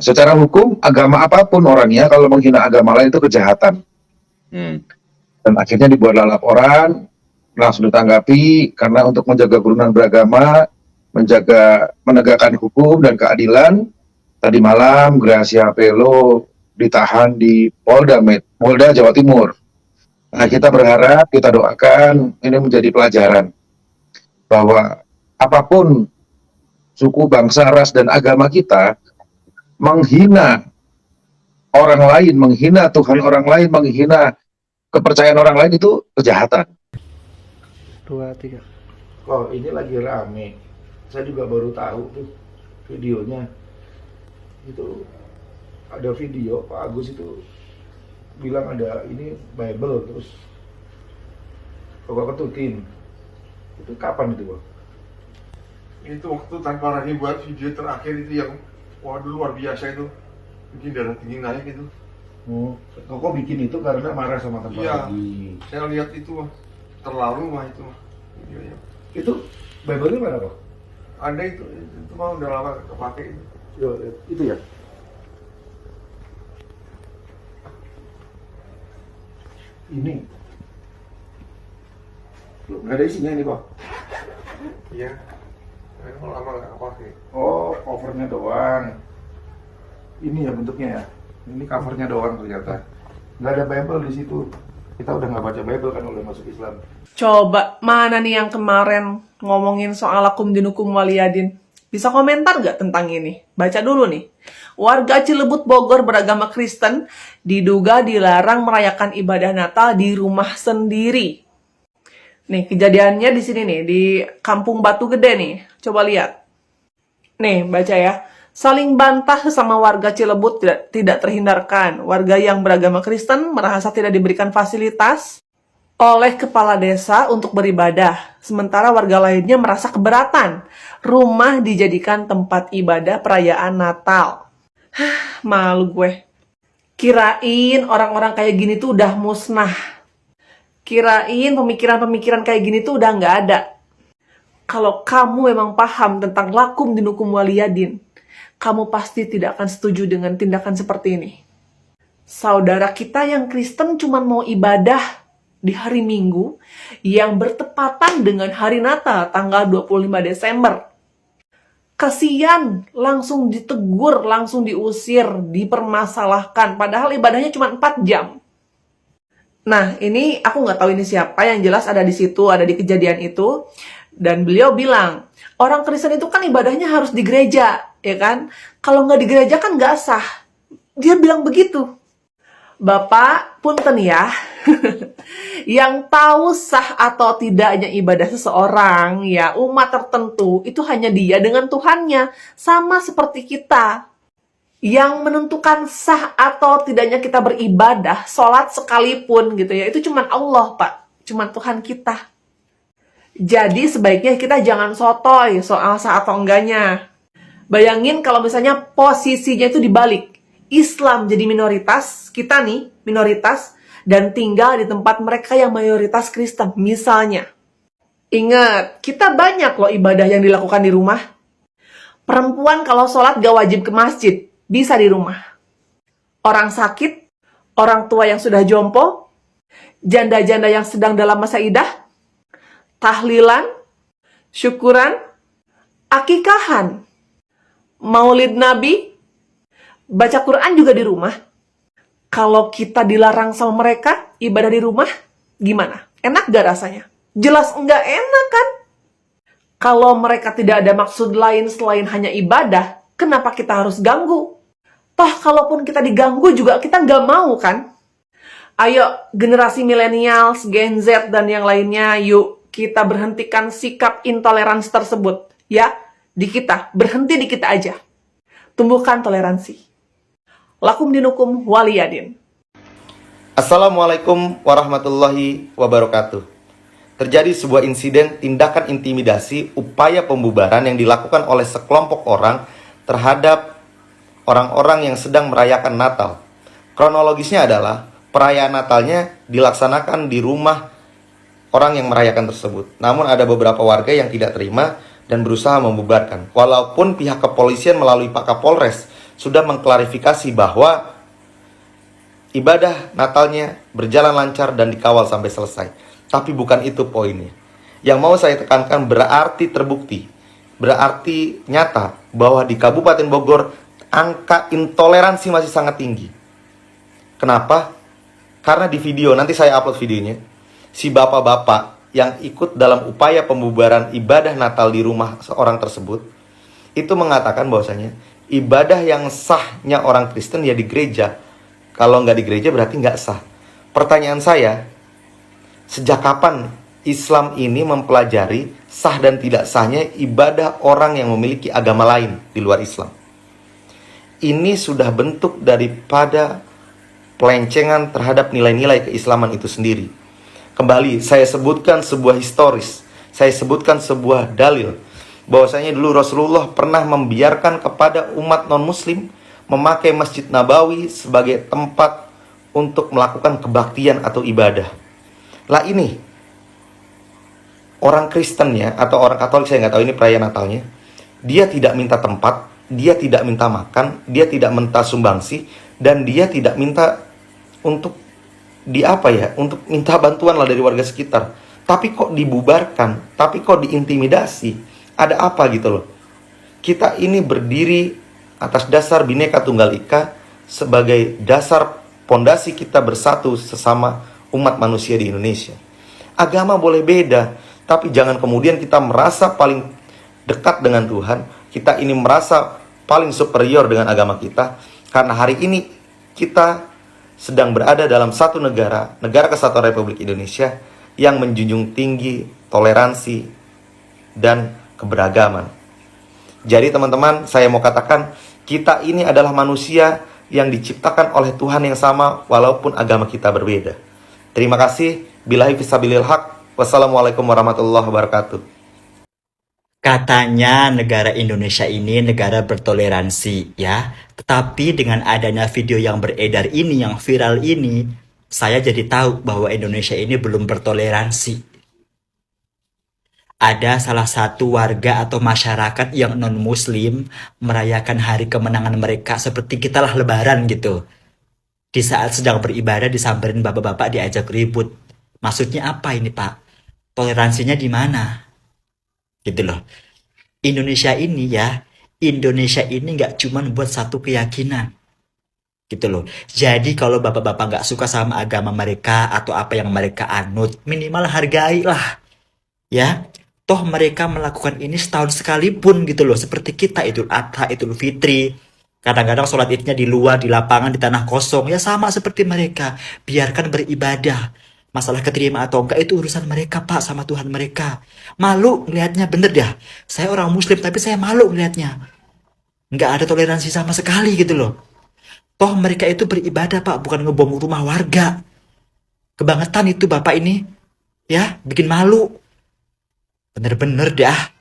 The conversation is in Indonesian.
Secara hukum, agama apapun orangnya, kalau menghina agama lain itu kejahatan. Dan akhirnya dibuatlah laporan, langsung ditanggapi, karena untuk menjaga kerukunan beragama, menegakkan hukum dan keadilan, tadi malam Gracia Pelo ditahan di Polda Jawa Timur. Nah, kita berharap, kita doakan ini menjadi pelajaran bahwa apapun suku, bangsa, ras, dan agama kita, menghina orang lain, menghina Tuhan orang lain, menghina kepercayaan orang lain itu kejahatan. Dua, tiga. Oh, ini lagi rame. Saya juga baru tahu tuh videonya. Itu ada video Pak Agus itu bilang ada ini Bible, terus kok ketutin. Itu kapan itu, Bang? Itu waktu tanpa Rani buat video terakhir itu yang waduh luar biasa itu, bikin darah tinggi naik itu. Kok bikin itu karena marah sama Tanpa Iya, Rani. saya lihat itu mah terlalu mah itu mah videonya. Itu Bible-nya mana, Bang? Ada itu mah udah lama gak kepake itu. Yo, itu ya. Ini nggak ada isinya ini, Bang. Iya, memang lama gak kepake. Oh, covernya doang. Ini ya bentuknya ya. Ini covernya doang ternyata. Nggak ada Bible di situ. Kita udah nggak baca Bible kan, udah masuk Islam. Coba, mana nih yang kemarin ngomongin soal lakum dinukum waliyadin? Bisa komentar nggak tentang ini? Baca dulu nih. Warga Cilebut Bogor beragama Kristen diduga dilarang merayakan ibadah Natal di rumah sendiri. Nih, kejadiannya di sini nih, di Kampung Batu Gede nih. Coba lihat. Nih, baca ya. Saling bantah sesama warga Cilebut tidak terhindarkan. Warga yang beragama Kristen merasa tidak diberikan fasilitas oleh kepala desa untuk beribadah. Sementara warga lainnya merasa keberatan. Rumah dijadikan tempat ibadah perayaan Natal. Malu gue. Kirain orang-orang kayak gini tuh udah musnah. Kirain pemikiran-pemikiran kayak gini tuh udah nggak ada. Kalau kamu memang paham tentang lakum dinukum waliyadin, kamu pasti tidak akan setuju dengan tindakan seperti ini. Saudara kita yang Kristen cuma mau ibadah di hari Minggu yang bertepatan dengan hari Natal tanggal 25 Desember. Kasian, langsung ditegur, langsung diusir, dipermasalahkan. Padahal ibadahnya cuma 4 jam. Nah, ini aku nggak tahu ini siapa, yang jelas ada di situ, ada di kejadian itu. Dan beliau bilang, orang Kristen itu kan ibadahnya harus di gereja, ya kan? Kalau nggak di gereja kan nggak sah. Dia bilang begitu. Bapak, punten ya. Yang tahu sah atau tidaknya ibadah seseorang, ya umat tertentu, itu hanya dia dengan Tuhannya. Sama seperti kita. Yang menentukan sah atau tidaknya kita beribadah, sholat sekalipun gitu ya, itu cuma Allah, Pak. Cuma Tuhan kita. Jadi sebaiknya kita jangan sotoy soal sah atau enggaknya. Bayangin kalau misalnya posisinya itu dibalik. Islam jadi minoritas, kita nih minoritas, dan tinggal di tempat mereka yang mayoritas Kristen, misalnya. Ingat, kita banyak loh ibadah yang dilakukan di rumah. Perempuan kalau sholat gak wajib ke masjid, bisa di rumah. Orang sakit, orang tua yang sudah jompo, janda-janda yang sedang dalam masa idah, tahlilan, syukuran, akikahan, maulid Nabi, baca Quran juga di rumah. Kalau kita dilarang sama mereka ibadah di rumah, gimana? Enak gak rasanya? Jelas enggak enak kan? Kalau mereka tidak ada maksud lain selain hanya ibadah, kenapa kita harus ganggu? Toh kalaupun kita diganggu juga kita nggak mau kan? Ayo generasi millennials, Gen Z dan yang lainnya, yuk kita berhentikan sikap intoleransi tersebut. Ya, di kita, berhenti di kita aja. Tumbuhkan toleransi. Lakum dinukum waliyadin. Assalamualaikum warahmatullahi wabarakatuh. Terjadi sebuah insiden tindakan intimidasi upaya pembubaran yang dilakukan oleh sekelompok orang terhadap orang-orang yang sedang merayakan Natal. Kronologisnya adalah perayaan Natalnya dilaksanakan di rumah orang yang merayakan tersebut. Namun ada beberapa warga yang tidak terima dan berusaha membubarkan. Walaupun pihak kepolisian melalui Pak Kapolres sudah mengklarifikasi bahwa ibadah Natalnya berjalan lancar dan dikawal sampai selesai. Tapi bukan itu poinnya. Yang mau saya tekankan berarti terbukti, berarti nyata bahwa di Kabupaten Bogor angka intoleransi masih sangat tinggi. Kenapa? Karena di video, nanti saya upload videonya, si bapak-bapak yang ikut dalam upaya pembubaran ibadah Natal di rumah seorang tersebut, itu mengatakan bahwasanya ibadah yang sahnya orang Kristen ya di gereja. Kalau nggak di gereja berarti nggak sah. Pertanyaan saya, sejak kapan Islam ini mempelajari sah dan tidak sahnya ibadah orang yang memiliki agama lain di luar Islam? Ini sudah bentuk daripada pelencengan terhadap nilai-nilai keislaman itu sendiri. Kembali, saya sebutkan sebuah historis, saya sebutkan sebuah dalil, bahwasanya dulu Rasulullah pernah membiarkan kepada umat non-muslim memakai Masjid Nabawi sebagai tempat untuk melakukan kebaktian atau ibadah. Lah ini, orang Kristen ya, atau orang Katolik, saya nggak tahu ini perayaan Natalnya, dia tidak minta tempat, dia tidak minta makan, dia tidak minta sumbangsi, dan dia tidak minta untuk untuk minta bantuan lah dari warga sekitar. Tapi kok dibubarkan, tapi kok diintimidasi, ada apa gitu loh. Kita ini berdiri atas dasar Bhinneka Tunggal Ika sebagai dasar pondasi kita bersatu sesama umat manusia di Indonesia. Agama boleh beda, tapi jangan kemudian kita merasa paling dekat dengan Tuhan, kita ini merasa paling superior dengan agama kita, karena hari ini kita sedang berada dalam satu negara, Negara Kesatuan Republik Indonesia, yang menjunjung tinggi toleransi dan keberagaman. Jadi teman-teman, saya mau katakan, kita ini adalah manusia yang diciptakan oleh Tuhan yang sama, walaupun agama kita berbeda. Terima kasih. Billahi fisabilil haq. Wassalamualaikum warahmatullahi wabarakatuh. Katanya negara Indonesia ini negara bertoleransi ya. Tetapi dengan adanya video yang beredar ini, yang viral ini, saya jadi tahu bahwa Indonesia ini belum bertoleransi. Ada salah satu warga atau masyarakat yang non-muslim merayakan hari kemenangan mereka seperti kita lah lebaran gitu. Di saat sedang beribadah disamperin bapak-bapak diajak ribut. Maksudnya apa ini Pak? Toleransinya di mana? Gitu loh. Indonesia ini nggak cuma buat satu keyakinan. Gitu loh. Jadi kalau bapak-bapak nggak suka sama agama mereka atau apa yang mereka anut, minimal hargailah. Ya. Toh mereka melakukan ini setahun sekalipun gitu loh. Seperti kita Idul Adha, Idul Fitri. Kadang-kadang sholat idnya di luar, di lapangan, di tanah kosong. Ya sama seperti mereka. Biarkan beribadah. Masalah keterima atau enggak itu urusan mereka Pak sama Tuhan mereka. Malu ngelihatnya, bener dah. Saya orang muslim tapi saya malu ngelihatnya. Nggak ada toleransi sama sekali gitu loh. Toh mereka itu beribadah Pak, bukan ngebom rumah warga. Kebangetan itu Bapak ini. Ya, bikin malu. Bener-bener dah.